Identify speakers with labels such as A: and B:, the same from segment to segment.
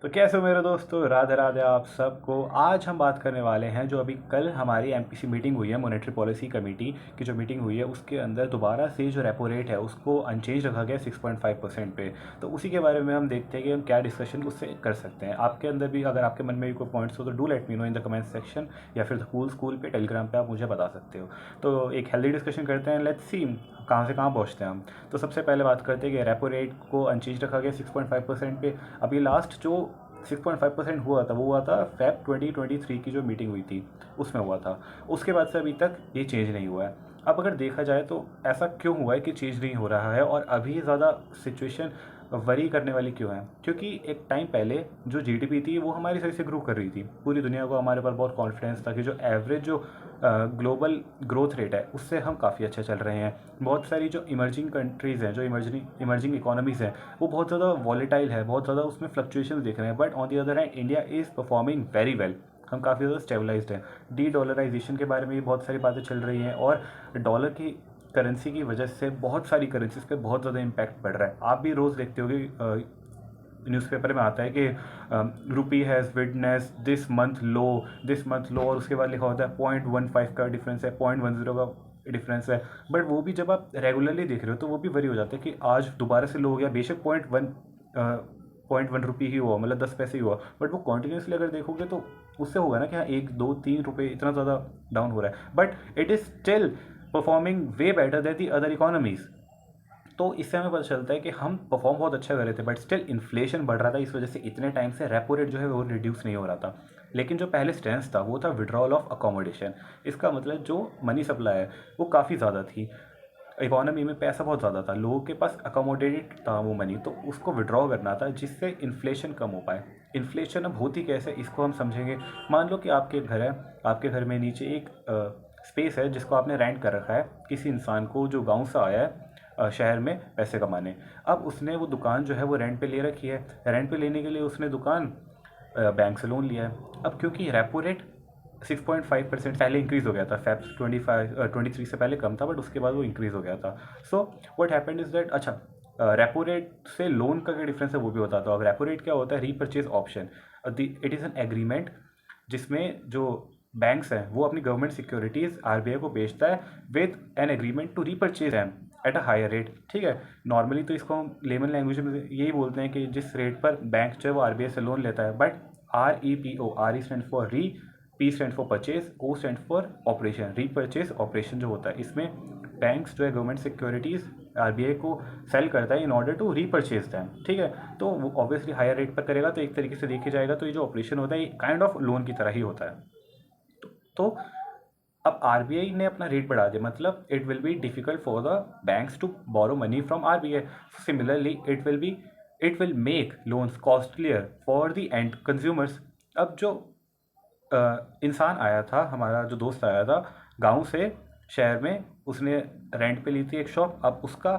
A: तो कैसे हो मेरे दोस्तों, राधे राधे आप सबको। आज हम बात करने वाले हैं जो अभी कल हमारी एमपीसी मीटिंग हुई है, मॉनेटरी पॉलिसी कमेटी की जो मीटिंग हुई है उसके अंदर दोबारा से जो रेपो रेट है उसको अनचेंज रखा गया 6.5% पे। तो उसी के बारे में हम देखते हैं कि हम क्या डिस्कशन उससे कर सकते हैं। आपके अंदर भी अगर आपके मन में भी कोई पॉइंट्स हो तो do let me know in the comment section, या फिर कूल स्कूल पे टेलीग्राम पे आप मुझे बता सकते हो। तो एक हेल्दी डिस्कशन करते हैं, लेट्स सी कहाँ से कहाँ पहुँचते हैं हम। तो सबसे पहले बात करते हैं कि रेपो रेट को अनचेंज रखा गया 6.5% पे। अभी लास्ट जो 6.5% हुआ था वो हुआ था फेब 2023 की जो मीटिंग हुई थी उसमें हुआ था। उसके बाद से अभी तक ये चेंज नहीं हुआ है। अब अगर देखा जाए तो ऐसा क्यों हुआ है कि चेंज नहीं हो रहा है और अभी ज़्यादा सिचुएशन वरी करने वाली क्यों है? क्योंकि एक टाइम पहले जो जीडीपी थी वो हमारी सही से ग्रो कर रही थी। पूरी दुनिया को हमारे पर बहुत कॉन्फिडेंस था कि जो एवरेज जो ग्लोबल ग्रोथ रेट है उससे हम काफ़ी अच्छे चल रहे हैं। बहुत सारी जो इमर्जिंग कंट्रीज़ हैं, जो इमर्जिंग इकोनॉमीज़ हैं, वो बहुत ज़्यादा वॉलेटाइल है, बहुत ज़्यादा उसमें फ्लक्चुएशन देख रहे हैं। But on the other hand India is performing very well. हम काफ़ी ज़्यादा स्टेबलाइज्ड हैं। डी डॉलराइजेशन के बारे में भी बहुत सारी बातें चल रही हैं और डॉलर की करेंसी की वजह से बहुत सारी करेंसीज पे बहुत ज़्यादा इम्पैक्ट पड़ रहा है। आप भी रोज़ देखते होगे न्यूज़पेपर में आता है कि rupee has witness this month low और उसके बाद लिखा होता है 0.15 का डिफरेंस है, 0.10 का डिफरेंस है। बट वो भी जब आप रेगुलरली देख रहे हो तो वो भी वरी हो जाता है कि आज दोबारा से लो हो गया। बेशक 0.1 रुपी ही हुआ, मतलब 10 पैसे ही हुआ, बट वो कॉन्टीन्यूसली अगर देखोगे तो उससे होगा ना कि हाँ 1 2 3 रुपये इतना ज़्यादा डाउन हो रहा है, but it is still performing way better than the other economies. तो इससे हमें पता चलता है कि हम परफॉर्म बहुत अच्छा कर रहे थे, बट स्टिल इन्फ्लेशन बढ़ रहा था। इस वजह से इतने टाइम से रेपो रेट जो है वो रिड्यूस नहीं हो रहा था। लेकिन जो पहले स्टेंस था वो था विड्रॉल ऑफ अकोमोडेशन। इसका मतलब जो मनी सप्लाई है वो काफ़ी ज़्यादा थी, इकोनॉमी में पैसा बहुत ज़्यादा था, लोगों के पास अकोमोडेटेड था वो मनी, तो उसको विड्रॉ करना था जिससे इन्फ्लेशन कम हो पाए। इन्फ्लेशन अब होती कैसे इसको हम समझेंगे। मान लो कि आपके एक घर है, आपके घर में नीचे एक स्पेस है जिसको आपने रेंट कर रखा है किसी इंसान को जो गांव से आया है शहर में पैसे कमाने। अब उसने वो दुकान जो है वो रेंट पे ले रखी है। रेंट पे लेने के लिए उसने दुकान बैंक से लोन लिया है। अब क्योंकि रेपो रेट 6.5% पहले इंक्रीज़ हो गया था, फेब 23 से पहले कम था बट उसके बाद वो इंक्रीज़ हो गया था। So what happened is that, अच्छा रेपो रेट से लोन का क्या डिफरेंस है वो भी बताता हूँ। अब रेपो रेट क्या होता है? Repurchase option. It is an agreement जिसमें जो बैंक्स हैं वो अपनी गवर्नमेंट सिक्योरिटीज़ आरबीआई को बेचता है with an agreement to repurchase them at a higher rate. ठीक है, नॉर्मली तो इसको हम लेमन लैंग्वेज में यही बोलते हैं कि जिस रेट पर बैंक जो है वो आरबीआई से लोन लेता है। But REPO, RE stand for re, P stand for purchase, O stand for operation. Repurchase operation जो होता है इसमें बैंक्स जो है गवर्नमेंट सिक्योरिटीज़ आरबीआई को सेल करता है in order to repurchase them. ठीक है, तो वो ऑब्वियसली हायर रेट पर करेगा, तो एक तरीके से देखा जाएगा तो ये जो ऑपरेशन होता है ये काइंड ऑफ लोन की तरह ही होता है। तो अब आरबीआई ने अपना रेट बढ़ा दिया, मतलब it will be difficult for the banks to borrow money from RBI. Similarly it will make loans costlier for the end consumers. अब जो इंसान आया था, हमारा जो दोस्त आया था गांव से शहर में, उसने रेंट पे ली थी एक शॉप। अब उसका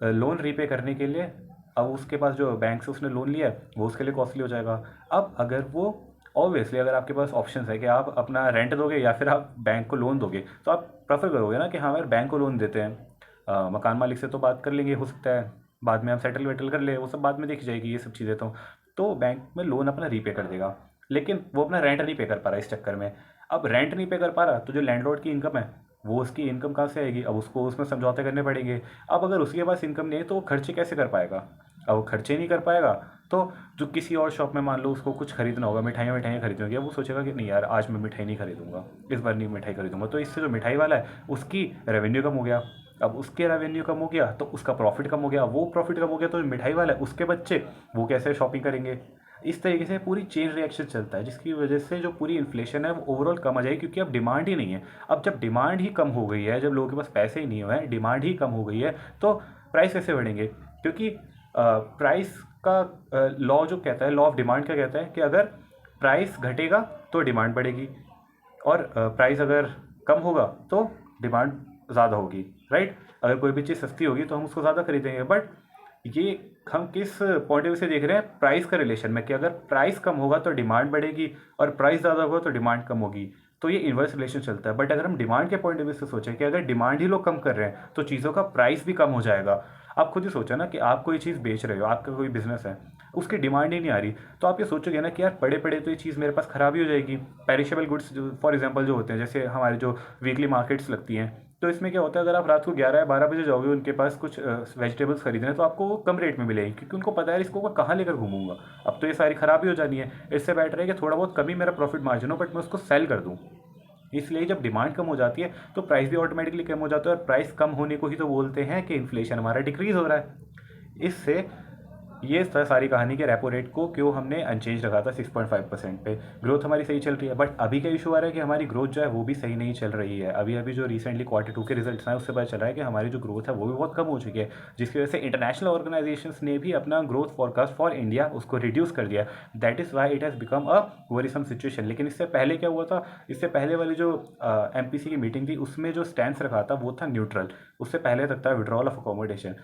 A: लोन रीपे करने के लिए अब उसके पास जो बैंक से उसने लोन लिया है वो उसके लिए कॉस्टली हो जाएगा। अब अगर वो ऑब्वियसली अगर आपके पास ऑप्शन है कि आप अपना रेंट दोगे या फिर आप बैंक को लोन दोगे, तो आप प्रेफर करोगे ना कि हाँ यार बैंक को लोन देते हैं। मकान मालिक से तो बात कर लेंगे, हो सकता है बाद में हम सेटल वेटल कर ले, वो सब बाद में देखी जाएगी ये सब चीज़ें। तो बैंक में लोन अपना रीपे कर देगा, लेकिन वो अपना रेंट नहीं पे कर पा रहा इस चक्कर में। अब रेंट नहीं पे कर पा रहा तो जो लैंडलॉर्ड की इनकम है वो उसकी इनकम कहाँ से आएगी? अब उसको उसमें समझौते करने पड़ेंगे। अब अगर उसके पास इनकम नहीं है तो वो खर्चे कैसे कर पाएगा? अब वो खर्चे नहीं कर पाएगा तो जो किसी और शॉप में मान लो उसको कुछ खरीदना होगा, मिठाइयाँ खरीदनी होगी, अब वो सोचेगा कि नहीं यार आज मैं मिठाई नहीं खरीदूंगा, इस बार नहीं मिठाई खरीदूंगा। तो इससे जो मिठाई वाला है उसकी रेवेन्यू कम हो गया। अब उसके रेवेन्यू कम हो गया तो उसका प्रॉफिट कम हो गया, वो प्रॉफिट कम हो गया तो मिठाई वाला है उसके बच्चे वो कैसे शॉपिंग करेंगे? इस तरीके से पूरी चेन रिएक्शन चलता है जिसकी वजह से जो पूरी इन्फ्लेशन है वो ओवरऑल कम आ जाएगी, क्योंकि अब डिमांड ही नहीं है। अब जब डिमांड ही कम हो गई है, जब लोगों के पास पैसे ही नहीं हुए हैं, डिमांड ही कम हो गई है, तो प्राइस कैसे बढ़ेंगे? क्योंकि प्राइस का लॉ जो कहता है, लॉ ऑफ डिमांड क्या कहता है कि अगर प्राइस घटेगा तो डिमांड बढ़ेगी और प्राइस अगर कम होगा तो डिमांड ज़्यादा होगी। राइट, अगर कोई भी चीज़ सस्ती होगी तो हम उसको ज़्यादा खरीदेंगे। बट ये हम किस पॉइंट ऑफ व्यू से देख रहे हैं? प्राइस का रिलेशन में, कि अगर प्राइस कम होगा तो डिमांड बढ़ेगी और प्राइस ज़्यादा होगा तो डिमांड कम होगी। तो ये इन्वर्स रिलेशन चलता है। बट अगर हम डिमांड के पॉइंट ऑफ व्यू से सोचें कि अगर डिमांड ही लोग कम कर रहे हैं तो चीज़ों का प्राइस भी कम हो जाएगा। आप खुद ही सोचो ना कि आप कोई चीज़ बेच रहे हो, आपका कोई बिजनेस है, उसकी डिमांड ही नहीं आ रही, तो आप ये सोचोगे ना कि यार पड़े पड़े तो ये चीज़ मेरे पास ख़राब ही हो जाएगी। पेरिशेबल गुड्स जो फॉर एग्जांपल जो होते हैं, जैसे हमारे जो वीकली मार्केट्स लगती हैं, तो इसमें क्या होता है, अगर आप रात को 11 या 12 बजे जाओगे उनके पास कुछ वेजिटेबल्स खरीदने, तो आपको वो कम रेट में मिलेगी, क्योंकि उनको पता है इसको मैं कहाँ लेकर घूमूंगा, अब तो ये सारी ख़राब ही हो जानी है। इससे बेटर है कि थोड़ा बहुत कमी मेरा प्रॉफिट मार्जिन हो, बट मैं उसको सेल कर दूँ। इसलिए जब डिमांड कम हो जाती है तो प्राइस भी ऑटोमेटिकली कम हो जाता है, और प्राइस कम होने को ही तो बोलते हैं कि इन्फ्लेशन हमारा डिक्रीज हो रहा है। इससे ये सारी कहानी के रेपो रेट को क्यों हमने अनचेंज रखा था 6.5% पे। ग्रोथ हमारी सही चल रही है, बट अभी क्या इशू आ रहा है कि हमारी ग्रोथ जो है वो भी सही नहीं चल रही है। अभी अभी जो रिसेंटली Q2 के रिजल्ट्स आए उससे पता चल रहा है कि हमारी जो ग्रोथ है वो भी बहुत कम हो चुकी है, जिसकी वजह से इंटरनेशनल ऑर्गेनाइजेशंस ने भी अपना ग्रोथ फॉरकास्ट फॉर इंडिया उसको रिड्यूस कर दिया। That is why it has become a worrisome situation. लेकिन इससे पहले क्या हुआ था, इससे पहले वाली जो MPC की मीटिंग थी उसमें जो स्टैंड रखा था वो था न्यूट्रल। उससे पहले तक था विड्रॉल ऑफ अकोमोडेशन,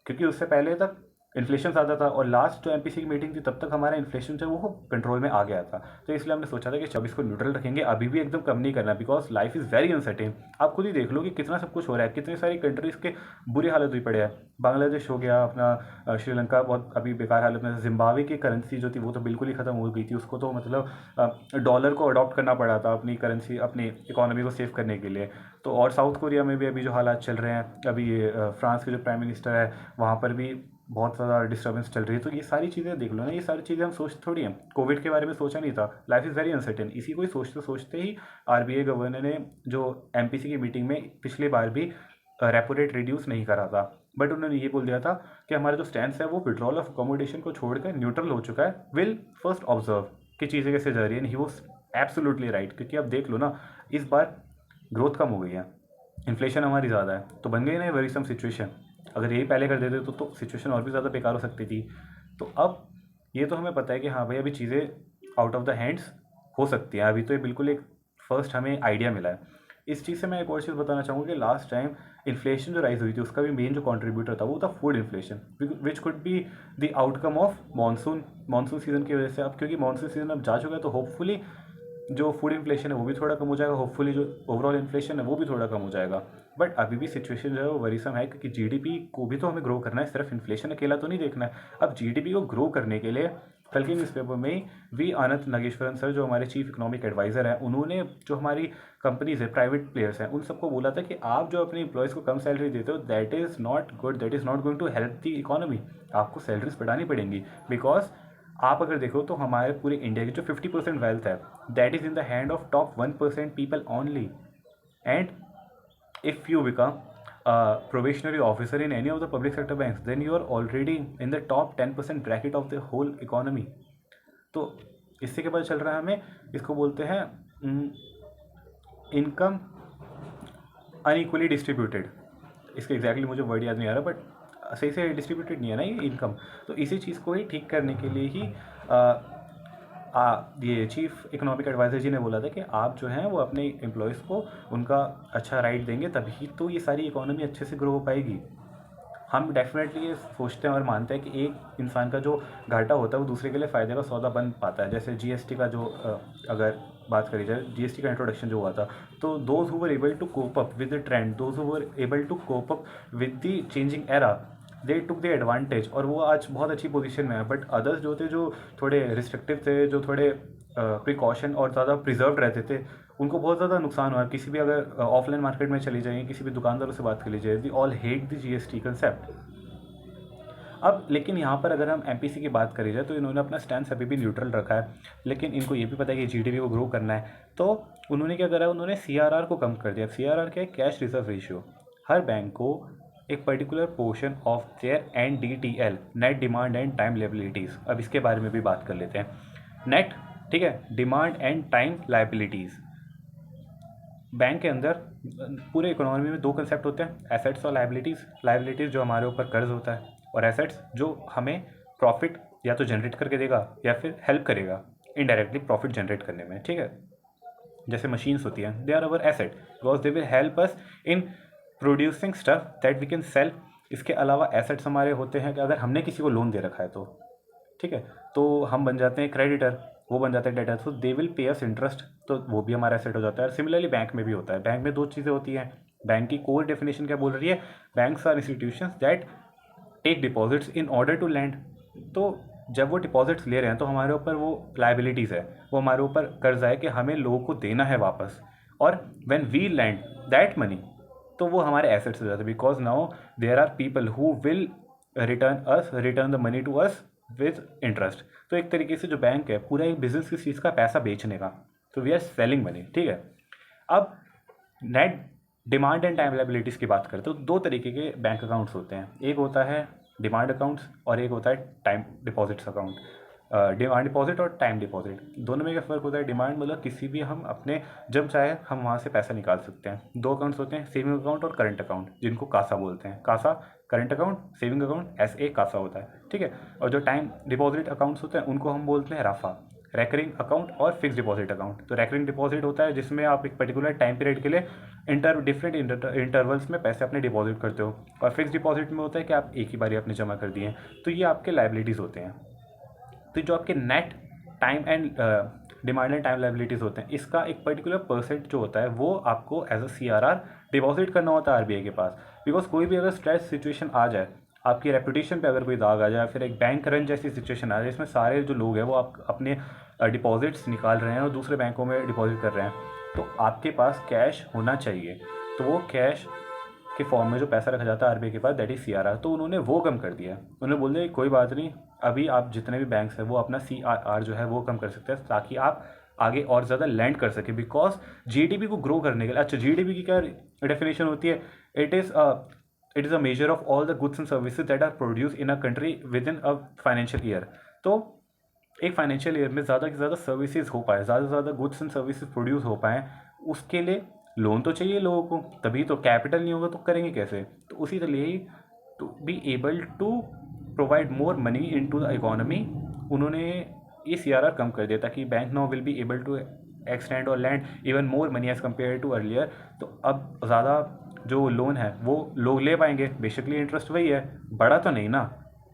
A: क्योंकि उससे पहले तक इन्फ्लेशन ज़्यादा था, और लास्ट जो MPC की मीटिंग थी तब तक हमारा इन्फ्लेशन जो है वो कंट्रोल में आ गया था। तो इसलिए हमने सोचा था कि 24 को न्यूट्रल रखेंगे, अभी भी एकदम कम नहीं करना, because life is very uncertain. आप खुद ही देख लो कि कितना सब कुछ हो रहा है, कितनी सारी कंट्रीज़ के बुरी हालत हुई पड़े हैं। बांग्लादेश हो गया अपना, श्रीलंका बहुत अभी बेकार हालत में, जिम्बाब्वे की करेंसी जो थी वो तो बिल्कुल ही ख़त्म हो गई थी, उसको तो मतलब डॉलर को अडॉप्ट करना पड़ा था अपनी करेंसी, अपनी इकोनॉमी को सेव करने के लिए। तो और साउथ कोरिया में भी अभी जो हालात चल रहे हैं, अभी फ्रांस के जो प्राइम मिनिस्टर है वहाँ पर भी बहुत ज़्यादा डिस्टर्बेंस चल रही है। तो ये सारी चीज़ें देख लो ना, ये सारी चीज़ें हम सोच थोड़ी हैं। कोविड के बारे में सोचा नहीं था, लाइफ इज़ वेरी अनसर्टेन, इसी को ही सोचते सोचते ही RBI गवर्नर ने जो MPC की मीटिंग में पिछली बार भी रेपो रेट रिड्यूस नहीं करा था, बट उन्होंने ये बोल दिया था कि हमारा जो स्टैंड है वो विड्रॉल ऑफ अकोमोडेशन को छोड़कर न्यूट्रल हो चुका है। विल फर्स्ट ऑब्जर्व कि चीज़ें कैसे जा रही है। ही वॉज एब्सोल्युटली राइट, क्योंकि अब देख लो ना, इस बार ग्रोथ कम हो गई है, इन्फ्लेशन हमारी ज़्यादा है, तो बन गई ना वरीसम सिचुएशन। अगर यही पहले कर देते तो सिचुएशन और भी ज़्यादा बेकार हो सकती थी। तो अब ये तो हमें पता है कि हाँ भाई अभी चीज़ें आउट ऑफ द हैंड्स हो सकती हैं, अभी तो ये बिल्कुल एक फर्स्ट हमें आइडिया मिला है। इस चीज़ से मैं एक और चीज़ बताना चाहूँगा कि लास्ट टाइम इन्फ्लेशन जो राइज हुई थी उसका भी मेन जो कंट्रीब्यूटर था वो था food inflation, which could be the outcome of monsoon season की वजह से। अब क्योंकि मानसून सीजन अब जा चुका है तो होपफुली जो फूड इन्फ्लेशन है वो भी थोड़ा कम हो जाएगा, होपफुली जो ओवरऑल इन्फ्लेशन है वो भी थोड़ा कम हो जाएगा। बट अभी भी सिचुएशन जो है वो वरीसम है, क्योंकि GDP को भी तो हमें ग्रो करना है, सिर्फ इन्फ्लेशन अकेला तो नहीं देखना है। अब GDP को ग्रो करने के लिए कल के न्यूज़पेपर में वी आनंद नागेश्वरन सर जो हमारे चीफ इकोनॉमिक एडवाइज़र हैं, उन्होंने जो हमारी कंपनीज है, प्राइवेट प्लेयर्स हैं, उन सबको बोला था कि आप जो अपने एम्प्लॉयज़ को कम सैलरी देते हो that is not good, that is not going to help the economy. आपको सैलरीज बढ़ानी पड़ेंगी, बिकॉज आप अगर देखो तो हमारे पूरे इंडिया की जो 50% वेल्थ है that is in the hand of top 1% people only. And if you become a probationary officer in any of the public sector banks, then you are already in the top 10% bracket of the whole economy. तो इससे क्या पता चल रहा है हमें, इसको बोलते हैं इनकम अनइक्वली डिस्ट्रीब्यूटेड। इसका एग्जैक्टली मुझे वर्ड याद नहीं आ रहा, बट सही से डिस्ट्रीब्यूटेड नहीं है ना ये इनकम। तो इसी चीज़ को ही ठीक करने के लिए ही ये चीफ इकोनॉमिक एडवाइज़र जी ने बोला था कि आप जो हैं वो अपने एम्प्लॉयज़ को उनका अच्छा राइट देंगे, तभी तो ये सारी इकोनॉमी अच्छे से ग्रो हो पाएगी। हम डेफिनेटली ये सोचते हैं और मानते हैं कि एक इंसान का जो घाटा होता है वो दूसरे के लिए फ़ायदे का सौदा बन पाता है। जैसे GST का जो अगर बात करी जाए, GST का इंट्रोडक्शन जो हुआ था, तो those who were able to cope up with the trend, those who were able to cope up with the changing era, they took the advantage, और वो आज बहुत अच्छी पोजीशन में है। बट अदर्स जो थे, जो थोड़े रिस्ट्रिक्टिव थे, जो थोड़े प्रिकॉशन और ज़्यादा प्रिजर्व रहते थे, उनको बहुत ज़्यादा नुकसान हुआ। किसी भी अगर ऑफलाइन मार्केट में चली जाइए, किसी भी दुकानदारों से बात कर लीजिए, the all hate the GST concept. अब लेकिन यहाँ पर अगर हम MPC की बात करी जाए तो इन्होंने अपना स्टैंड अभी भी न्यूट्रल रखा है, लेकिन इनको ये भी पता है कि GDP को ग्रो करना है। तो उन्होंने क्या करा, उन्होंने CRR को कम कर दिया। CRR क्या है? Cash reserve ratio. हर बैंक को एक particular portion of their NDTL, net demand and time liabilities, अब इसके बारे में भी बात कर लेते हैं। नेट, ठीक है, demand and time liabilities. Bank के अंदर पूरे इकोनॉमी में दो कंसेप्ट होते हैं, एसेट्स और लायबिलिटीज़। लायबिलिटीज़ जो हमारे ऊपर कर्ज होता है, और एसेट्स जो हमें प्रॉफिट या तो जनरेट करके देगा या फिर हेल्प करेगा इनडायरेक्टली प्रॉफिट जनरेट करने में, ठीक है। जैसे मशीन्स होती हैं, they are our asset because they will help us in producing stuff that we can sell. इसके अलावा एसेट्स हमारे होते हैं कि अगर हमने किसी को लोन दे रखा है तो, ठीक है, तो हम बन जाते हैं क्रेडिटर, वो बन जाता है डेटर, तो they will pay us interest, तो वो भी हमारा एसेट हो जाता है। सिमिलरली बैंक में भी होता है। बैंक में दो चीज़ें होती हैं। बैंक की कोर डेफिनेशन क्या बोल रही है? Banks are institutions that take deposits in order to lend. तो जब वो डिपॉजिट्स ले रहे हैं तो हमारे ऊपर वो लाइबिलिटीज़ है, वो हमारे ऊपर कर्जा है कि हमें लोगों को देना है वापस। और when we lend that money, तो वो हमारे एसेट्स हो जाते हैं, because now there are people who will return the money to us with interest. तो एक तरीके से जो बैंक है पूरा एक बिजनेस किस चीज़ का, पैसा बेचने का। तो वी आर सेलिंग मनी, ठीक है। अब net demand and time liabilities की बात करें तो दो तरीके के बैंक अकाउंट्स होते हैं, एक होता है डिमांड अकाउंट्स और एक होता है time deposits account. Demand deposit और टाइम डिपॉजिट, दोनों में क्या फ़र्क होता है? डिमांड मतलब किसी भी हम अपने जब चाहे हम वहाँ से पैसा निकाल सकते हैं। दो अकाउंट्स होते हैं, सेविंग अकाउंट और करंट अकाउंट, जिनको कासा बोलते हैं। Kasa current account, saving account SA Kasa होता है, ठीक है। और जो टाइम डिपॉजिट अकाउंट्स होते हैं उनको हम बोलते हैं राफा, रैकरिंग अकाउंट और फिक्स डिपॉजिट अकाउंट। तो रैकरिंग डिपॉजिट होता है जिसमें आप एक पर्टिकुलर टाइम पीरियड के लिए डिफरेंट इंटरवल्स में पैसे अपने डिपॉजिट करते हो। और फिक्स डिपॉजिट में होता है कि आप एक ही बारी अपने जमा कर दिए हैं। तो ये आपके लाइबिलिटीज़ होते हैं। तो जो आपके net time and demand and time liabilities होते हैं, इसका एक पर्टिकुलर परसेंट जो होता है वो आपको एज अ CRR डिपॉजिट करना होता है RBI के पास। बिकॉज कोई भी अगर स्ट्रेस सिचुएशन आ जाए, आपकी रेपुटेशन पे अगर कोई दाग आ जाए, फिर एक बैंक रन जैसी सिचुएशन आ जाए इसमें सारे जो लोग हैं वो आप अपने डिपॉजिट्स निकाल रहे हैं और दूसरे बैंकों में डिपॉजिट कर रहे हैं, तो आपके पास कैश होना चाहिए। तो वो कैश के फॉर्म में जो पैसा रखा जाता है RBI के पास, दैट इज़ CRR। तो उन्होंने वो कम कर दिया। उन्होंने बोल दिया कोई बात नहीं, अभी आप जितने भी बैंक्स हैं वो अपना CRR जो है वो कम कर सकते हैं ताकि आप आगे और ज़्यादा लैंड कर सके। बिकॉज GDP को ग्रो करने के लिए, अच्छा GDP की क्या डेफिनेशन होती है? It is a measure of all the goods and services that are produce in a country within a financial year. तो एक फाइनेंशियल ईयर में ज़्यादा से ज़्यादा सर्विसेज हो पाए, ज़्यादा से ज़्यादा गुड्स एंड सर्विसेज प्रोड्यूस हो पाएँ, उसके लिए लोन तो चाहिए लोगों को, तभी तो। कैपिटल नहीं होगा तो करेंगे कैसे? तो उसी तरह ही to be able to provide more money in to the economy, उन्होंने ये CRR कम कर दिया ताकि bank now will be able to extend और lend even more money as compare to earlier. तो अब ज़्यादा जो लोन है वो लोग ले पाएंगे। बेसिकली इंटरेस्ट वही है, बढ़ा तो नहीं ना,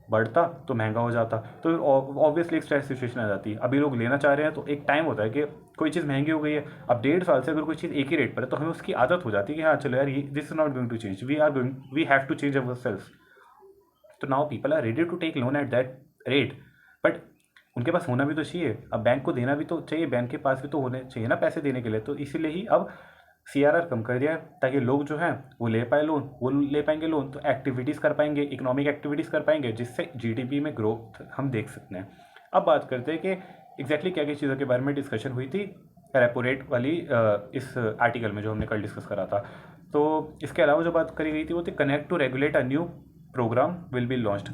A: बढ़ता तो महंगा हो जाता, तो ऑब्वियसली एक स्ट्रेस सिचुएशन आ जाती है। अभी लोग लेना चाह रहे हैं तो एक टाइम होता है कि कोई चीज़ महंगी हो गई है, अब 1.5 साल से अगर कोई चीज़ एक ही रेट पर है तो हमें उसकी आदत हो जाती है कि हाँ चलो यार ये this is not going to change, we have to change our self. तो now people are ready to take loan at that rate, but उनके पास होना भी तो चाहिए, अब बैंक को देना भी तो चाहिए, बैंक के पास भी तो होने चाहिए ना पैसे देने के लिए। तो इसीलिए ही अब CRR कम कर दिया है ताकि लोग जो हैं वो ले पाए लोन, वो ले पाएंगे लोन तो एक्टिविटीज़ कर पाएंगे, इकोनॉमिक एक्टिविटीज़ कर पाएंगे, जिससे GDP में ग्रोथ हम देख सकते हैं। अब बात करते हैं कि एग्जैक्टली क्या क्या चीज़ों के बारे में डिस्कशन हुई थी रेपो रेट वाली इस आर्टिकल में जो हमने कल डिस्कस करा था। तो इसके अलावा जो बात करी गई थी वो थी connect to regulate a new program will be launched.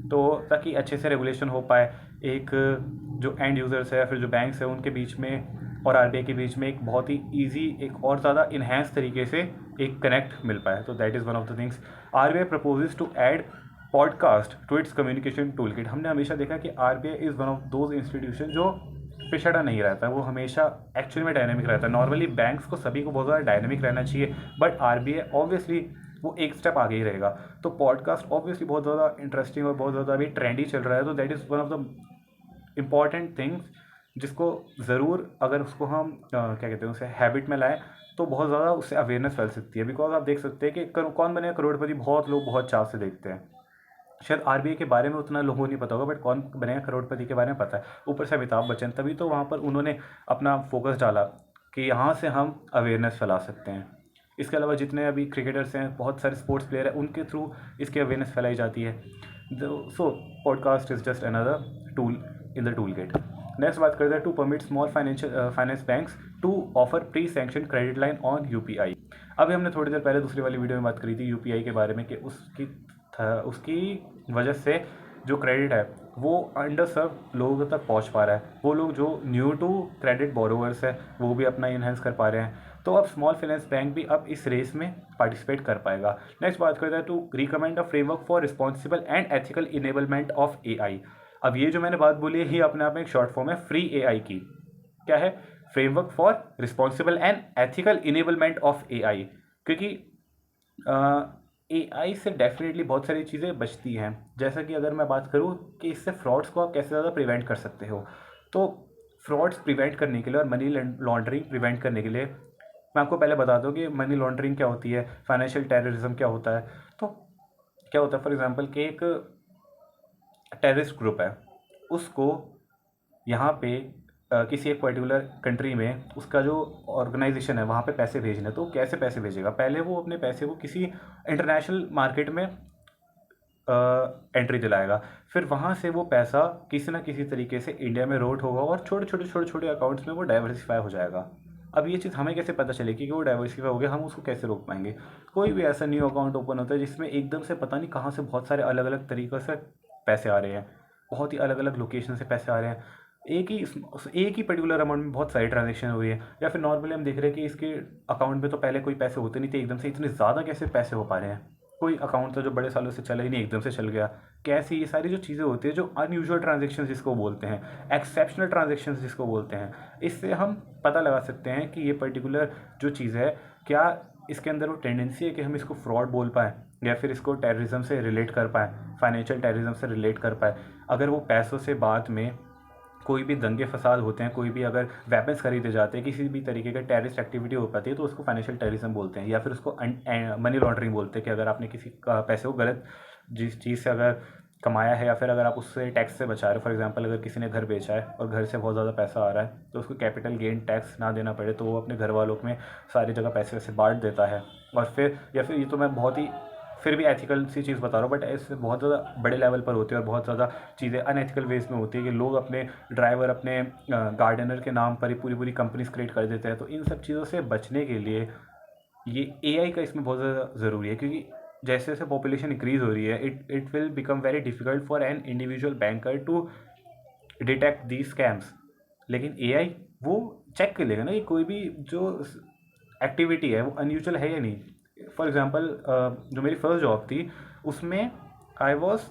A: तो ताकि अच्छे से रेगुलेशन हो पाए, एक जो एंड यूज़र्स है फिर जो बैंक्स है उनके बीच में और RBI के बीच में एक बहुत ही ईजी, एक और ज़्यादा इन्हेंस तरीके से एक कनेक्ट मिल पाए। तो that is one of the things. RBI proposes to add podcast to its communication tool kit. हमने हमेशा देखा कि RBI is one of those institution जो पिछड़ा नहीं रहता, वो हमेशा एक्चुअली में डायनेमिक रहता है। नॉर्मली बैंक्स को सभी को बहुत ज़्यादा डायनेमिक रहना चाहिए, बट RBI ऑब्वियसली वो एक स्टेप आगे ही रहेगा। तो पॉडकास्ट ऑब्वियसली बहुत ज़्यादा इंटरेस्टिंग और बहुत ज़्यादा अभी ट्रेंडी चल रहा है। तो that is one of the important things जिसको ज़रूर अगर उसको हम क्या कहते हैं उसे हैबिट में लाएं तो बहुत ज़्यादा उससे अवेयरनेस फैल सकती है। बिकॉज आप देख सकते हैं कि कौन बनेगा करोड़पति बहुत लोग बहुत चाव से देखते हैं। शायद RBI के बारे में उतना लोगों को नहीं पता होगा, बट कौन बनेगा करोड़पति के बारे में पता है। ऊपर से अमिताभ बच्चन, तभी तो वहाँ पर उन्होंने अपना फोकस डाला कि यहाँ से हम अवेयरनेस फैला सकते हैं। इसके अलावा जितने अभी क्रिकेटर्स हैं, बहुत सारे स्पोर्ट्स प्लेयर हैं, उनके थ्रू इसकी अवेयरनेस फैलाई जाती है। So podcast is just another tool in the tool kit. Next बात करते हैं to permit small finance banks to offer pre sanction credit line on UPI। अभी हमने थोड़ी देर पहले दूसरी वाली वीडियो में बात करी थी UPI के बारे में कि उसकी वजह से जो क्रेडिट है वो अंडर सर्व लोगों तक पहुंच पा रहा है। वो लोग जो न्यू टू क्रेडिट बोरोवर्स है वो भी अपना इन्हेंस कर पा रहे हैं। तो अब स्मॉल फाइनेंस बैंक भी अब इस रेस में पार्टिसिपेट कर पाएगा। नेक्स्ट बात करते हैं to recommend a framework for responsible and ethical enablement of AI। अब ये जो मैंने बात बोली है ये अपने आप में एक शॉर्ट फॉर्म है फ्री AI की। क्या है? Framework for responsible and ethical enablement of AI। क्योंकि AI से डेफिनेटली बहुत सारी चीज़ें बचती हैं। जैसा कि अगर मैं बात करूँ कि इससे फ्रॉड्स को आप कैसे ज़्यादा प्रिवेंट कर सकते हो, तो फ्रॉड्स प्रिवेंट करने के लिए और मनी लॉन्ड्रिंग प्रिवेंट करने के लिए मैं आपको पहले बता दूँ कि मनी लॉन्ड्रिंग क्या होती है, फाइनेंशियल टेररिज्म क्या होता है। तो क्या होता है फॉर एग्जांपल कि एक टेररिस्ट ग्रुप है, उसको यहाँ पे किसी एक पर्टिकुलर कंट्री में उसका जो ऑर्गेनाइजेशन है वहाँ पे पैसे भेजने हैं, तो कैसे पैसे भेजेगा? पहले वो अपने पैसे को किसी इंटरनेशनल मार्केट में एंट्री दिलाएगा, फिर वहाँ से वो पैसा किसी ना किसी तरीके से इंडिया में रोट होगा और छोटे छोटे अकाउंट्स में वो डाइवर्सिफाई हो जाएगा। अब ये चीज़ हमें कैसे पता चलेगी कि वो डाइवर्सिफाई हो गया? हम उसको कैसे रोक पाएंगे? कोई भी ऐसा न्यू अकाउंट ओपन होता है जिसमें एकदम से पता नहीं कहाँ से बहुत सारे अलग अलग तरीक़ों से पैसे आ रहे हैं, बहुत ही अलग अलग लोकेशन से पैसे आ रहे हैं, एक ही पर्टिकुलर अमाउंट में बहुत सारी ट्रांजेक्शन हो रही है। या फिर नॉर्मली हम देख रहे हैं कि इसके अकाउंट में तो पहले कोई पैसे होते नहीं थे, एकदम से इतने ज़्यादा कैसे पैसे हो पा रहे हैं? कोई अकाउंट था जो बड़े सालों से चला ही नहीं, एकदम से चल गया कैसे? ये सारी जो चीज़ें होती है, जो अनयूजुअल ट्रांजेक्शन जिसको बोलते हैं, एक्सेप्शनल ट्रांजेक्शन जिसको बोलते हैं, इससे हम पता लगा सकते हैं कि ये पर्टिकुलर जो चीज़ है, क्या इसके अंदर वो टेंडेंसी है कि हम इसको फ्रॉड बोल पाएँ या फिर इसको टेररिज्म से रिलेट कर पाएँ, फाइनेंशियल टेररिज्म से रिलेट कर पाएँ। अगर वो पैसों से बाद में कोई भी दंगे फसाद होते हैं, कोई भी अगर वेपन्स खरीदे जाते हैं, किसी भी तरीके का टेररिस्ट एक्टिविटी हो पाती है, तो उसको फाइनेंशियल टेररिज्म बोलते हैं या फिर उसको मनी लॉन्ड्रिंग बोलते हैं। कि अगर आपने किसी पैसे को गलत जिस चीज़ से अगर कमाया है या फिर अगर आप उससे टैक्स से बचा रहे हो, फॉर एग्जांपल अगर किसी ने घर बेचा है और घर से बहुत ज़्यादा पैसा आ रहा है तो उसको कैपिटल गेन टैक्स ना देना पड़े, तो वो अपने घर वालों में सारी जगह पैसे वैसे बांट देता है। और फिर या फिर ये तो मैं बहुत ही फिर भी एथिकल सी चीज़ बता रहा हूँ, बट ऐसे बहुत ज़्यादा बड़े लेवल पर होती है और बहुत ज़्यादा चीज़ें अनएथिकल वेज में होती है कि लोग अपने ड्राइवर, अपने गार्डनर के नाम पर ही पूरी पूरी कंपनीज क्रिएट कर देते हैं। तो इन सब चीज़ों से बचने के लिए ये एआई का इसमें बहुत ज़्यादा ज़रूरी है, क्योंकि जैसे जैसे पॉपुलेशन इंक्रीज़ हो रही है, it will become very difficult for an individual banker to detect the scams. लेकिन एआई वो चेक कर लेगा ना कि कोई भी जो एक्टिविटी है वो अनयूजुअल है या नहीं। फॉर एग्ज़ाम्पल जो मेरी फर्स्ट जॉब थी उसमें I was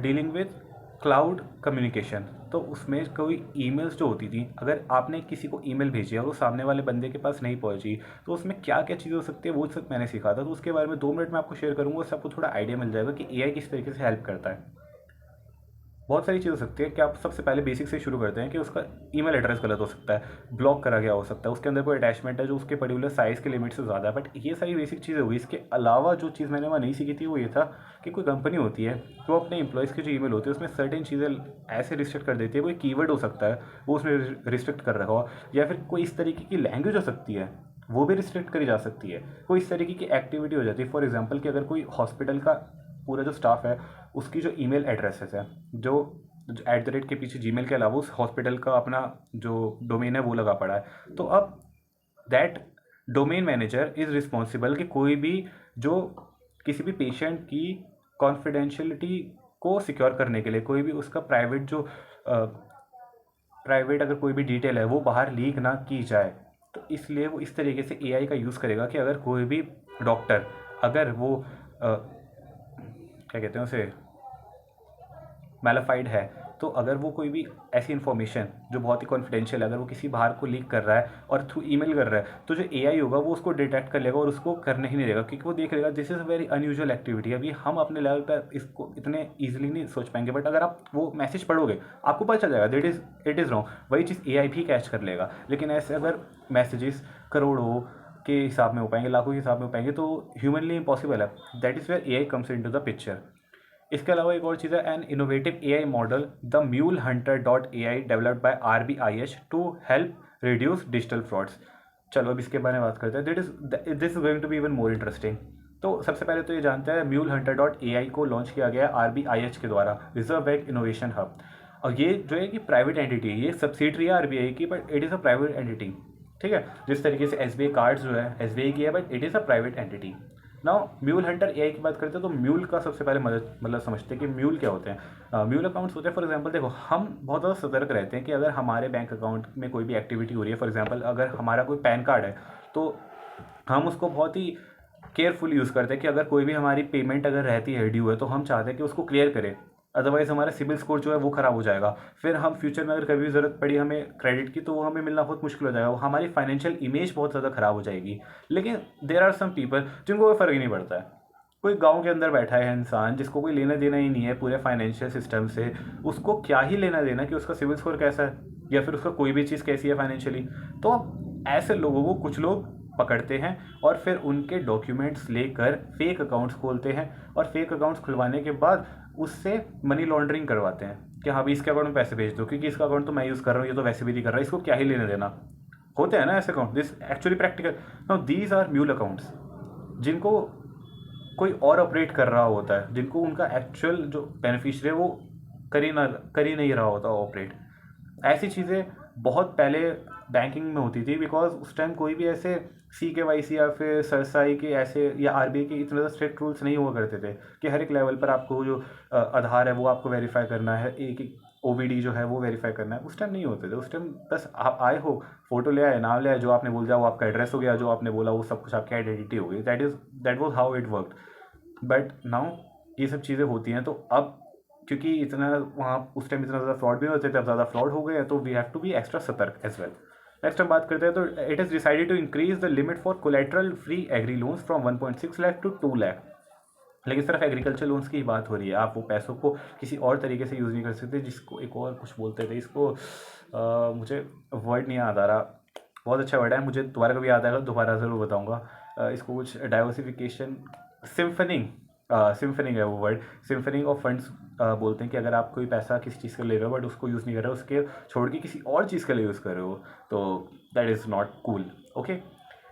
A: dealing with cloud communication. तो उसमें कोई ईमेल्स जो होती थी, अगर आपने किसी को ईमेल भेजी और वो सामने वाले बंदे के पास नहीं पहुंची, तो उसमें क्या क्या चीज़ें हो सकती है वो सब मैंने सीखा था। तो उसके बारे में 2 मिनट में आपको शेयर करूँगा, उससे आपको थोड़ा आइडिया मिल जाएगा कि एआई किस तरीके से हेल्प करता है। बहुत सारी चीज़ हो सकती है कि आप सबसे पहले बेसिक से शुरू करते हैं कि उसका ईमेल एड्रेस गलत हो सकता है, ब्लॉक करा गया हो सकता है, उसके अंदर कोई अटैचमेंट है जो उसके पर्टिकुलर साइज़ के लिमिट से ज़्यादा है। बट ये सारी बेसिक चीज़ें हुई। इसके अलावा जो चीज़ मैंने वहाँ नहीं सीखी थी वो ये था कि कोई कंपनी होती है तो अपने एम्प्लॉयज़ की जो ईमेल होती है उसमें सर्टेन चीज़ें ऐसे रिस्ट्रिक्ट कर देती है। कोई कीवर्ड हो सकता है वो उसमें रिस्ट्रिक्ट कर रखा हो, या फिर कोई इस तरीके की लैंग्वेज हो सकती है वो भी रिस्ट्रिक्ट करी जा सकती है। कोई इस तरीके की एक्टिविटी हो जाती है, फॉर एग्जाम्पल कि अगर कोई हॉस्पिटल का पूरा जो स्टाफ है उसकी जो ईमेल एड्रेसेस है, जो @ के पीछे जीमेल के अलावा उस हॉस्पिटल का अपना जो डोमेन है वो लगा पड़ा है, तो अब that domain manager is responsible कि कोई भी जो किसी भी पेशेंट की कॉन्फिडेंशियलिटी को सिक्योर करने के लिए, कोई भी उसका प्राइवेट अगर कोई भी डिटेल है वो बाहर लीक ना की जाए। तो इसलिए वो इस तरीके से एआई का यूज़ करेगा कि अगर कोई भी डॉक्टर, अगर वो क्या कहते हैं उसे, मैलाफाइड है, तो अगर वो कोई भी ऐसी इन्फॉर्मेशन जो बहुत ही कॉन्फिडेंशियल है अगर वो किसी बाहर को लीक कर रहा है और थ्रू ईमेल कर रहा है, तो जो एआई होगा वो उसको डिटेक्ट कर लेगा और उसको करने ही नहीं देगा, क्योंकि वो देख लेगा this is a very unusual activity. अभी हम अपने लेवल पर इसको इतने ईजिली नहीं सोच पाएंगे, बट अगर आप वो मैसेज पढ़ोगे आपको पता चल जाएगा इट इज़ रॉन्ग। वही चीज़ एआई भी कैच कर लेगा। लेकिन ऐसे अगर मैसेजेस करोड़ों के हिसाब में हो पाएंगे, लाखों के हिसाब में हो पाएंगे, तो ह्यूमनली इम्पॉसिबल है। That is where AI comes into the picture. इसके अलावा एक और चीज़ है, an innovative AI model the mule hunter .ai developed by RBIH to help reduce digital frauds. चलो अब इसके बारे में बात करते हैं। This is going to be even more interesting. तो सबसे पहले तो ये जानते हैं म्यूल हंटर .ai को लॉन्च किया गया RBIH के द्वारा, रिजर्व बैंक इनोवेशन हब। और ये जो है कि प्राइवेट एंटिटी है, ये सब्सिडरी है आरबीआई की, but it is a private entity. ठीक है, जिस तरीके से एसबीआई कार्ड्स जो है एसबीआई की है, but it is a private entity. Now mule Hunter AI की बात करते हैं तो म्यूल का सबसे पहले मतलब समझते हैं कि म्यूल क्या होते हैं। म्यूल अकाउंट्स होते हैं, फॉर एग्जांपल देखो हम बहुत ज़्यादा सतर्क रहते हैं कि अगर हमारे बैंक अकाउंट में कोई भी एक्टिविटी हो रही है, फॉर एग्जांपल अगर हमारा कोई पैन कार्ड है तो हम उसको बहुत ही केयरफुल यूज़ करते हैं कि अगर कोई भी हमारी पेमेंट अगर रहती है ड्यू है तो हम चाहते हैं कि उसको क्लियर करें, अदरवाइज़ हमारा सिबिल स्कोर जो है वो ख़राब हो जाएगा। फिर हम फ्यूचर में अगर कभी ज़रूरत पड़ी हमें क्रेडिट की तो वो हमें मिलना बहुत मुश्किल हो जाएगा, वो हमारी फाइनेंशियल इमेज बहुत ज़्यादा ख़राब हो जाएगी। लेकिन देर आर सम पीपल जिनको कोई फ़र्क ही नहीं पड़ता है। कोई गांव के अंदर बैठा है इंसान जिसको कोई लेना देना ही नहीं है पूरे फाइनेंशियल सिस्टम से, उसको क्या ही लेना देना कि उसका सिविल स्कोर कैसा है या फिर उसका कोई भी चीज़ कैसी है फाइनेंशियली। तो ऐसे लोगों को कुछ लोग पकड़ते हैं और फिर उनके डॉक्यूमेंट्स लेकर फेक अकाउंट्स खोलते हैं और फेक अकाउंट्स खुलवाने के बाद उससे मनी लॉन्ड्रिंग करवाते हैं कि हाँ भाई इसके अकाउंट में पैसे भेज दो, क्योंकि इसका अकाउंट तो मैं यूज़ कर रहा हूँ, ये तो वैसे भी नहीं कर रहा, इसको क्या ही लेने देना। होते हैं ना ऐसे account, this actually practical. Now these are mule accounts जिनको कोई और ऑपरेट कर रहा होता है, जिनको उनका एक्चुअल जो बेनिफिशियरी है वो कर ही नहीं रहा होता ऑपरेट। ऐसी चीज़ें बहुत पहले बैंकिंग में होती थी, बिकॉज उस टाइम कोई भी ऐसे CKYC या फिर सरसाई के ऐसे या RBI के इतने ज़्यादा स्ट्रिक्ट रूल्स नहीं हुआ करते थे कि हर एक लेवल पर आपको जो आधार है वो आपको वेरीफाई करना है, एक एक OBD जो है वो वेरीफाई करना है। उस टाइम नहीं होते थे। उस टाइम बस आप आए हो, फोटो ले आए, नाम ले आए, जो आपने बोल दिया वो आपका एड्रेस हो गया, जो आपने बोला वो सब कुछ आपकी आइडेंटिटी हो गई। That was how it work. But now ये सब चीज़ें होती हैं, तो अब क्योंकि इतना वहाँ उस टाइम इतना ज़्यादा फ्रॉड भी होते थे, अब ज़्यादा फ्रॉड हो गए हैं, तो we have to be extra सतर्क एज वेल। नेक्स्ट हम बात करते हैं, तो it is decided to increase the limit for collateral free agri loans from 1.6 lakh to 2 lakh. लेकिन सिर्फ एग्रीकल्चर लोन्स की ही बात हो रही है, आप वो पैसों को किसी और तरीके से यूज़ नहीं कर सकते, जिसको एक और कुछ बोलते थे इसको, मुझे वर्ड नहीं याद आ रहा, बहुत अच्छा वर्ड है, मुझे दोबारा कभी याद आएगा दोबारा ज़रूर बताऊँगा। इसको कुछ डाइवर्सिफिकेशन, सिम्फनिंग, सिम्फनिंग है वो वर्ड, सिम्फनिंग ऑफ फंड्स बोलते हैं कि अगर आप कोई पैसा किसी चीज़ का ले रहे हो बट उसको यूज़ नहीं कर रहे हो, उसके छोड़ के किसी और चीज़ के लिए यूज़ कर रहे हो, तो that is not cool. Okay,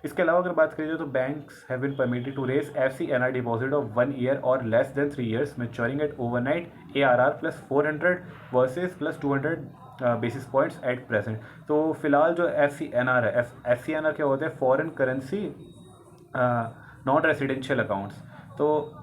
A: इसके अलावा अगर बात करें तो banks have been permitted to raise FCNR deposit of 1 year और less than 3 years maturing at overnight ARR plus 400 versus plus 200 basis points at present. तो फिलहाल जो FCNR है, FCNR क्या होता है, foreign currency non residential accounts. तो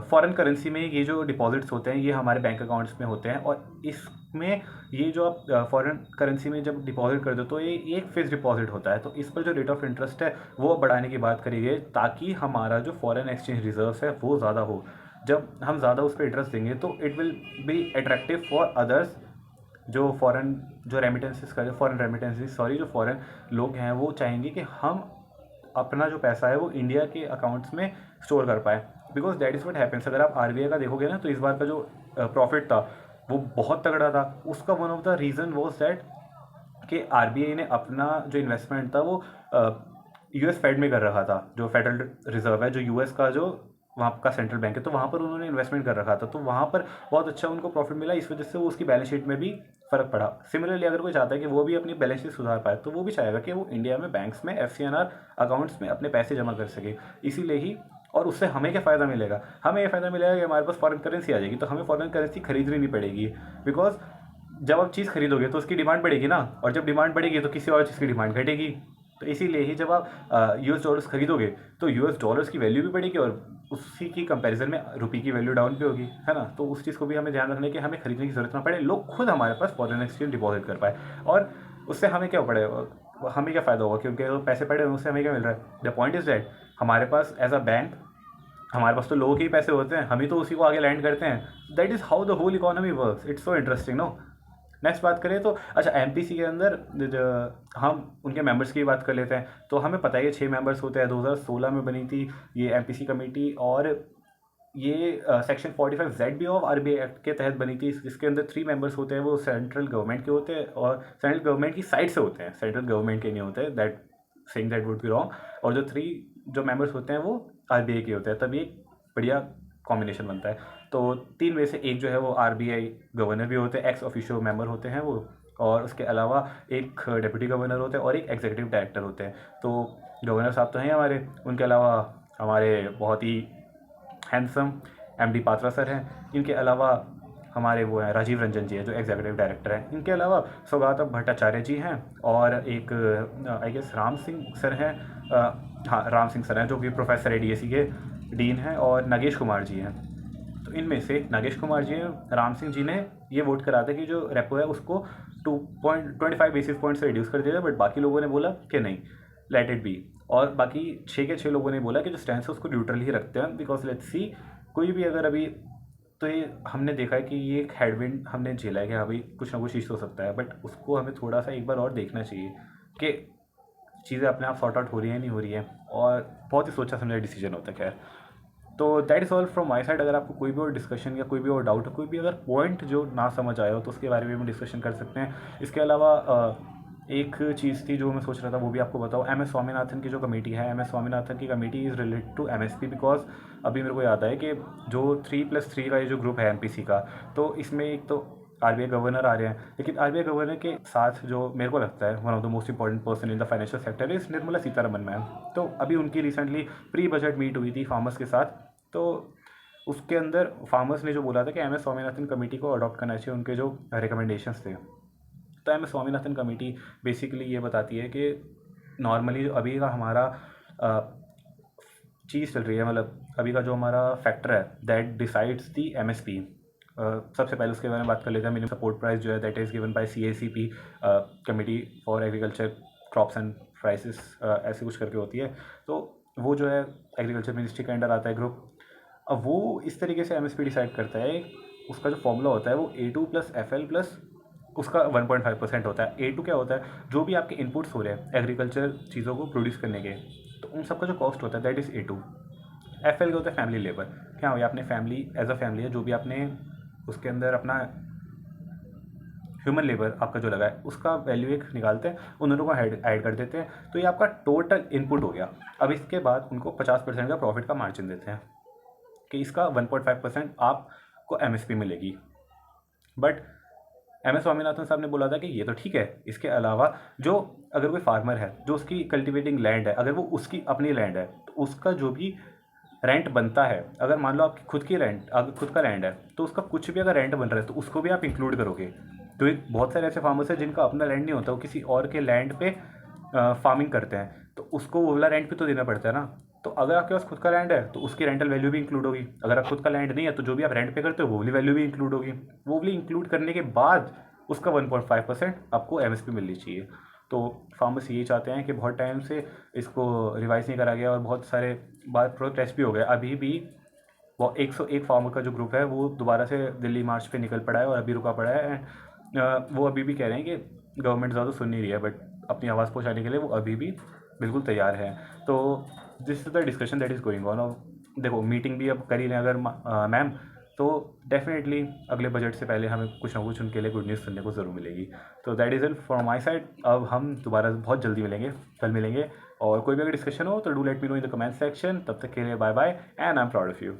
A: foreign currency में ये जो डिपॉजिट्स होते हैं ये हमारे बैंक अकाउंट्स में होते हैं, और इसमें ये जो आप फॉरेन करेंसी में जब डिपॉजिट कर दो तो ये एक फिक्स डिपॉजिट होता है, तो इस पर जो रेट ऑफ इंटरेस्ट है वो बढ़ाने की बात करी गई, ताकि हमारा जो फॉरेन एक्सचेंज रिजर्व्स है वो ज़्यादा हो। जब हम ज़्यादा उस पर इंटरेस्ट देंगे तो it will be attractive for others, जो फॉरेन जो रेमिटेंसेस का जो फॉरेन रेमिटेंसेस सॉरी जो फॉरेन लोग हैं वो चाहेंगे कि हम अपना जो पैसा है वो इंडिया के अकाउंट्स में स्टोर कर पाए, because that is what happens. अगर आप RBI का देखोगे ना, तो इस बार का जो प्रॉफिट था वो बहुत तगड़ा था। उसका one of the reason was that कि RBI ने अपना जो इन्वेस्टमेंट था वो US फेड में कर रखा था, जो फेडरल रिजर्व है, जो US का जो वहाँ का सेंट्रल बैंक है, तो वहाँ पर उन्होंने इन्वेस्टमेंट कर रखा था, तो वहाँ पर बहुत अच्छा उनको प्रॉफिट मिला, इस वजह से वो उसकी बैलेंस शीट में भी फ़र्क पड़ा। सिमिलरली अगर कोई चाहता है कि वो भी अपनी बैलेंस शीट सुधार पाए, तो वो भी चाहेगा कि वो इंडिया में बैंक्स में FCNR अकाउंट्स में अपने पैसे जमा कर सके। इसीलिए ही, और उससे हमें क्या फ़ायदा मिलेगा, हमें ये फ़ायदा मिलेगा कि हमारे पास फॉरेन करेंसी आ जाएगी, तो हमें फॉरेन करेंसी खरीदनी नहीं पड़ेगी, बिकॉज जब आप चीज़ खरीदोगे तो उसकी डिमांड बढ़ेगी ना, और जब डिमांड बढ़ेगी तो किसी और चीज़ की डिमांड घटेगी। तो इसीलिए ही जब आप US डॉलर्स खरीदोगे तो US डॉलर्स की वैल्यू भी बढ़ेगी, और उसी की कंपैरिजन में रुपये की वैल्यू डाउन भी होगी, है ना। तो उस चीज़ को भी हमें ध्यान रखना है कि हमें खरीदने की ज़रूरत ना पड़े, लोग खुद हमारे पास फॉरेन एक्सचेंज डिपॉजिट कर पाए, और उससे हमें क्या पड़ेगा, हमें क्या फ़ायदा होगा, क्योंकि वो पैसे पड़े हैं उससे हमें क्या मिल रहा है। द पॉइंट इज़ दैट हमारे पास एज अ बैंक, हमारे पास तो लोगों के ही पैसे होते हैं, हम ही तो उसी को आगे लैंड करते हैं। That is how the whole economy works. It's so interesting no. Next बात करें तो अच्छा, MPC के अंदर हम उनके मेंबर्स की बात कर लेते हैं। तो हमें पता है कि 6 मेंबर्स होते हैं, 2016 में बनी थी ये MPC कमेटी, और ये सेक्शन 45Z भी ऑफ RBI एक्ट के तहत बनी थी। इसके अंदर 3 मेंबर्स होते हैं, वो सेंट्रल गवर्नमेंट के होते हैं, और सेंट्रल गवर्नमेंट की साइड से होते हैं, सेंट्रल गवर्नमेंट के नहीं होते, that saying that would be wrong. और जो 3 जो मेंबर्स होते हैं वो RBI के होते हैं, तब ये बढ़िया कॉम्बिनेशन बनता है। तो 3 में से एक जो है वो RBI गवर्नर भी होते हैं, एक्स ऑफिशियो मेंबर होते हैं वो, और उसके अलावा एक डिप्टी गवर्नर होते हैं और एक एग्जीक्यूटिव डायरेक्टर होते हैं। तो गवर्नर साहब तो हैं हमारे, उनके अलावा हमारे बहुत ही हैंडसम MD पात्रा सर हैं, इनके अलावा हमारे वो हैं राजीव रंजन जी हैं जो एग्जीक्यूटिव डायरेक्टर हैं, इनके अलावा सौगाता भट्टाचार्य जी हैं, और एक I guess Ram Singh sir हैं, हाँ राम सिंह सर हैं जो कि प्रोफेसर है DSE के डीन हैं, और नागेश कुमार जी हैं। तो इनमें से नागेश कुमार जी, राम सिंह जी ने ये वोट करा था कि जो रेपो है उसको 2.25 बेसिस पॉइंट से रिड्यूस कर दिया, बट बाकी लोगों ने बोला कि नहीं, लेट इट बी। और बाकी 6 के 6 लोगों ने बोला कि जो स्टैंड है उसको न्यूट्रल ही रखते हैं, बिकॉज लेट्स सी कोई भी अगर अभी, तो ये हमने देखा है कि ये एक हेडविंड हमने झेला है कि हाँ भाई कुछ ना कुछ चीज़ हो सकता है, बट उसको हमें थोड़ा सा एक बार और देखना चाहिए कि चीज़ें अपने आप सॉर्ट आउट हो रही हैं नहीं हो रही हैं, और बहुत ही सोचा समझा डिसीजन होता है। खैर, तो that is all from my side. अगर आपको कोई भी और डिस्कशन या कोई भी और डाउट हो, कोई भी अगर पॉइंट जो ना समझ आया हो, तो उसके बारे में हम डिस्कशन कर सकते हैं। इसके अलावा एक चीज़ थी जो मैं सोच रहा था वो भी आपको बताऊँ, एम एस स्वामीनाथन की जो कमेटी है, एम एस स्वामीनाथन की committee is related to M S P, because अभी मेरे को याद है कि जो 3+3 का ये जो ग्रुप है एम पी सी का, तो इसमें एक तो आर बी आई गवर्नर आ रहे हैं, लेकिन आर बी आई गवर्नर के साथ जो मेरे को लगता है one of the most important person in the financial sector is Nirmala Sitharaman ma'am. तो अभी उनकी रिसेंटली प्री बजट मीट हुई थी फार्मर्स के साथ, तो उसके अंदर फार्मर्स ने जो बोला था कि एम एस स्वामीनाथन कमेटी को अडॉप्ट करना चाहिए, उनके जो रिकमेंडेशंस थे। तो M S Swaminathan committee basically ये बताती है कि नॉर्मली जो अभी का हमारा चीज़ चल रही है, मतलब अभी का जो हमारा फैक्टर है that decides the M S P. सबसे पहले उसके बारे में बात कर लेते हैं। मिनिमम सपोर्ट प्राइस जो है that is given by C A C P, committee for agriculture crops and prices, ऐसे कुछ करके होती है। तो वो जो है एग्रीकल्चर मिनिस्ट्री के अंडर आता है ग्रुप। अब वो इस तरीके से एम एस पी डिसाइड करता है, उसका जो फॉर्मूला होता है वो A2 प्लस FL प्लस उसका 1.5% होता है। A2 क्या होता है, जो भी आपके इनपुट्स हो रहे हैं एग्रीकल्चर चीज़ों को प्रोड्यूस करने के, तो उन सबका जो कॉस्ट होता है दैट इज़ A2। FL क्या होता है, फैमिली लेबर। क्या हो, आपने फैमिली एज अ फैमिली है, जो भी आपने उसके अंदर अपना ह्यूमन लेबर आपका जो लगा है उसका वैल्यू एक निकालते हैं, उन दोनों को ऐड कर देते हैं, तो ये आपका टोटल इनपुट हो गया। अब इसके बाद उनको 50% का प्रॉफिट का मार्जिन देते हैं कि इसका 1.5% आपको MSP मिलेगी। बट एम एस स्वामीनाथन साहब ने बोला था कि ये तो ठीक है, इसके अलावा जो अगर कोई फार्मर है जो उसकी कल्टिवेटिंग लैंड है, अगर वो उसकी अपनी लैंड है, तो उसका जो भी रेंट बनता है, अगर मान लो आपकी खुद की रेंट, अगर खुद का लैंड है, तो उसका कुछ भी अगर रेंट बन रहा है तो उसको भी आप इंक्लूड करोगे। तो एक बहुत सारे ऐसे फार्मर्स हैं जिनका अपना लैंड नहीं होता, वो किसी और के लैंड पे फार्मिंग करते हैं, तो उसको वो वाला रेंट भी तो देना पड़ता है ना। तो अगर आपके पास खुद का लैंड है तो उसकी रेंटल वैल्यू भी इंक्लूड होगी। अगर आप खुद का लैंड नहीं है तो जो भी आप रेंट पे करते हो वो वाली वैल्यू भी इंक्लूड होगी। वो वाली इंक्लूड करने के बाद उसका 1.5% आपको MSP मिलनी चाहिए। तो फार्मर्स यही चाहते हैं कि बहुत टाइम से इसको रिवाइज नहीं करा गया और बहुत सारे बार प्रोटेस्ट भी हो गए। अभी भी वो 101 फार्मर का जो ग्रुप है वो दोबारा से दिल्ली मार्च पे निकल पड़ा है और अभी रुका पड़ा है। एंड वो अभी भी कह रहे हैं कि गवर्नमेंट ज़्यादा सुन नहीं रही है, बट अपनी आवाज़ पहुंचाने के लिए वो अभी भी बिल्कुल तैयार है। तो this is the discussion that is going on. और देखो मीटिंग भी अब कर ही लें अगर मैम, तो डेफिनेटली अगले बजट से पहले हमें कुछ ना कुछ उनके लिए गुड न्यूज़ सुनने को ज़रूर मिलेगी। तो that is it from my side. अब हम दोबारा बहुत जल्दी मिलेंगे, कल मिलेंगे, और कोई भी अगर डिस्कशन हो तो do let me know in the comment section. तब तक के लिए bye bye and I am proud of you.